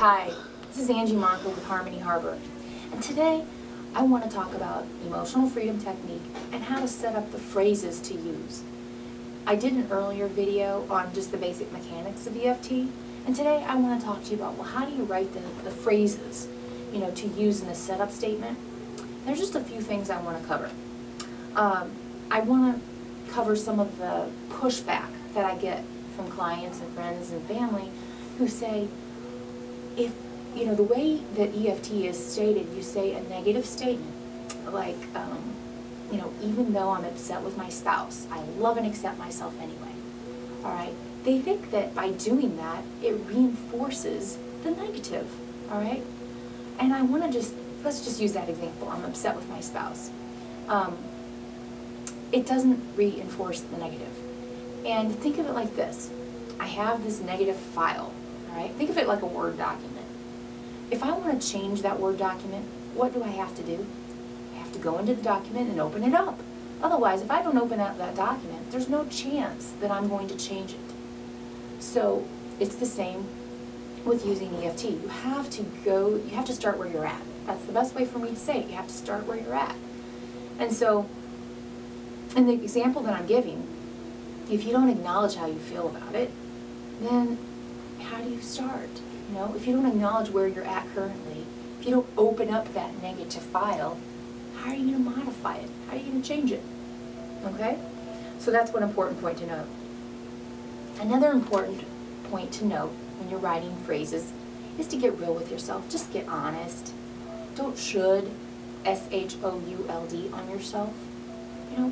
Hi, this is Angie Monaco with Harmony Harbor, and today I want to talk about emotional freedom technique and how to set up the phrases to use. I did an earlier video on just the basic mechanics of EFT, and today I want to talk to you about, well, how do you write the phrases, to use in a setup statement. There's just a few things I want to cover. I want to cover some of the pushback that I get from clients and friends and family who say, if, the way that EFT is stated, you say a negative statement, like, even though I'm upset with my spouse, I love and accept myself anyway. All right? They think that by doing that, it reinforces the negative. All right? And I want to let's just use that example. I'm upset with my spouse. It doesn't reinforce the negative. And think of it like this. I have this negative file. All right? Think of it like a Word document. If I want to change that Word document, what do I have to do? I have to go into the document and open it up. Otherwise, if I don't open up that document, there's no chance that I'm going to change it. So it's the same with using EFT. You have to start where you're at. That's the best way for me to say it. You have to start where you're at. And so, in the example that I'm giving, if you don't acknowledge how you feel about it, then how do you start? If you don't acknowledge where you're at currently, if you don't open up that negative file, how are you going to modify it? How are you going to change it? Okay? So that's one important point to note. Another important point to note when you're writing phrases is to get real with yourself. Just get honest. Don't should, S-H-O-U-L-D, on yourself.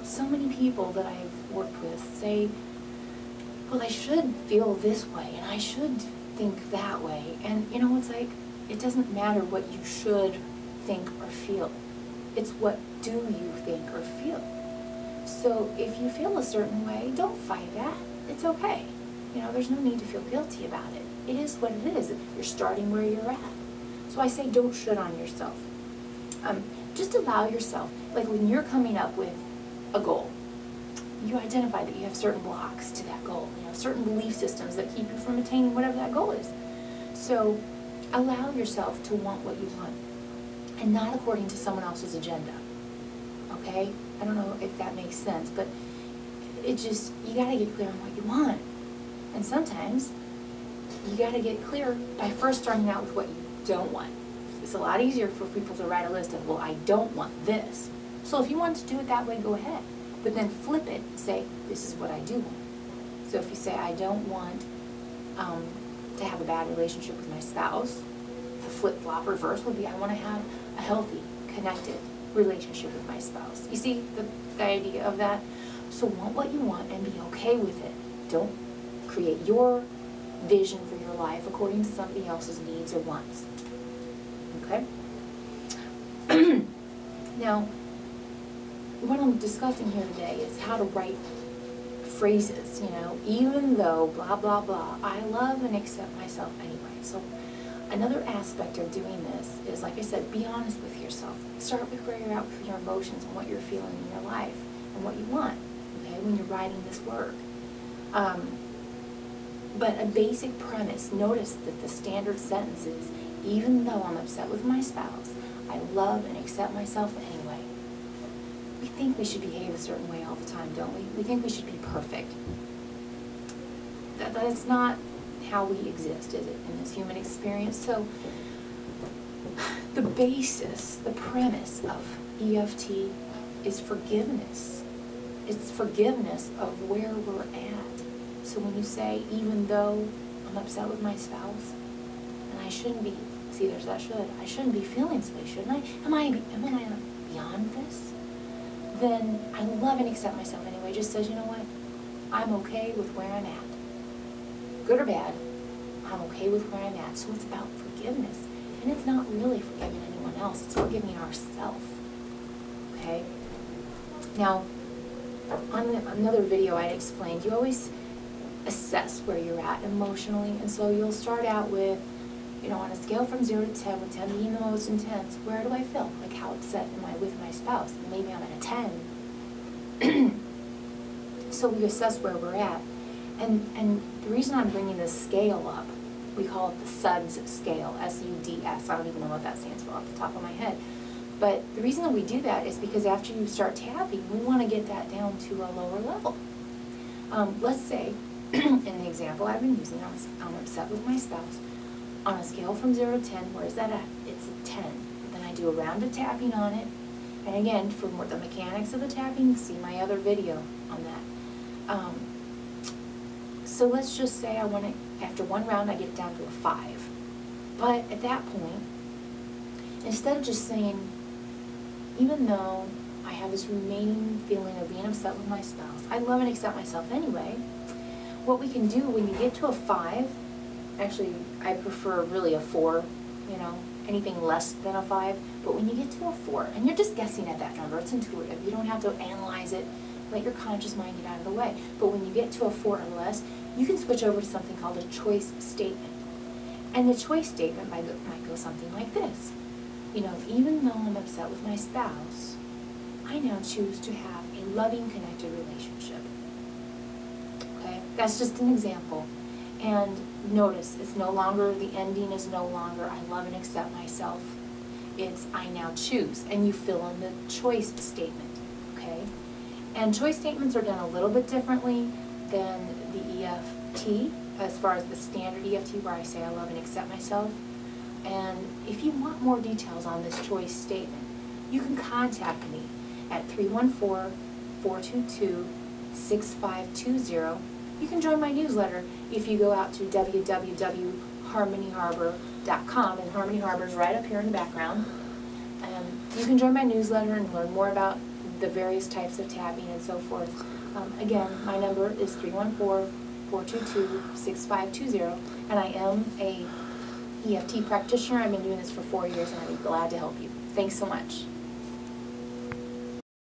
So many people that I've worked with say, well, I should feel this way, and I should think that way. And it's like, it doesn't matter what you should think or feel. It's what do you think or feel. So if you feel a certain way, don't fight that. It's okay. There's no need to feel guilty about it. It is what it is. You're starting where you're at. So I say don't should on yourself. Just allow yourself, like when you're coming up with a goal, you identify that you have certain blocks to that goal, certain belief systems that keep you from attaining whatever that goal is. So allow yourself to want what you want, and not according to someone else's agenda. Okay? I don't know if that makes sense, but you gotta get clear on what you want. And sometimes you gotta get clear by first starting out with what you don't want. It's a lot easier for people to write a list of, well, I don't want this. So if you want to do it that way, go ahead. But then flip it, say, this is what I do want. So if you say, I don't want to have a bad relationship with my spouse, the flip-flop reverse would be, I want to have a healthy, connected relationship with my spouse. You see the idea of that? So want what you want and be okay with it. Don't create your vision for your life according to somebody else's needs or wants. Okay? Now, what I'm discussing here today is how to write phrases, even though blah, blah, blah, I love and accept myself anyway. So another aspect of doing this is, like I said, be honest with yourself. Start with where you're at with your emotions and what you're feeling in your life and what you want, okay, when you're writing this work. But a basic premise, notice that the standard sentence is, even though I'm upset with my spouse, I love and accept myself anyway. We think we should behave a certain way all the time, don't we? We think we should be perfect. That's not how we exist, is it, in this human experience? So the basis, the premise of EFT is forgiveness. It's forgiveness of where we're at. So when you say, even though I'm upset with my spouse, and I shouldn't be, see, there's that should, I shouldn't be feeling this way, shouldn't I? Am I beyond this? Then I love and accept myself anyway. Just says, you know what? I'm okay with where I'm at. Good or bad, I'm okay with where I'm at. So it's about forgiveness. And it's not really forgiving anyone else. It's forgiving ourselves. Okay? Now, on another video I explained, you always assess where you're at emotionally. And so you'll start out with, on a scale from 0 to 10, with 10 being the most intense, where do I feel? Like, how upset am I with my spouse? Maybe I'm at a 10. So we assess where we're at. And the reason I'm bringing this scale up We call it the SUDS scale, S-U-D-S. I don't even know what that stands for off the top of my head. But the reason that we do that is because after you start tapping, we want to get that down to a lower level. Let's say, in the example I've been using, I'm upset with my spouse. On a scale from 0 to 10, where is that at? It's a 10. Then I do a round of tapping on it. And again, for more the mechanics of the tapping, see my other video on that. So let's just say I want to, after one round, I get it down to a 5. But at that point, instead of just saying, even though I have this remaining feeling of being upset with my spouse, I love and accept myself anyway, what we can do when you get to a 5, actually I prefer really a 4, you know, anything less than a 5, but when you get to a 4, and you're just guessing at that number, it's intuitive, you don't have to analyze it, let your conscious mind get out of the way, but when you get to a 4 or less, you can switch over to something called a choice statement. And the choice statement might go something like this. You know, even though I'm upset with my spouse, I now choose to have a loving, connected relationship. Okay? That's just an example. And notice, it's no longer, the ending is no longer, I love and accept myself. It's, I now choose. And you fill in the choice statement. Okay? And choice statements are done a little bit differently than the EFT, as far as the standard EFT where I say I love and accept myself. And if you want more details on this choice statement, you can contact me at 314-422-6520. You can join my newsletter if you go out to www.harmonyharbor.com, and Harmony Harbor is right up here in the background. You can join my newsletter and learn more about the various types of tapping and so forth. Again, my number is 314-422-6520, and I am a EFT practitioner. I've been doing this for 4 years, and I'd be glad to help you. Thanks so much.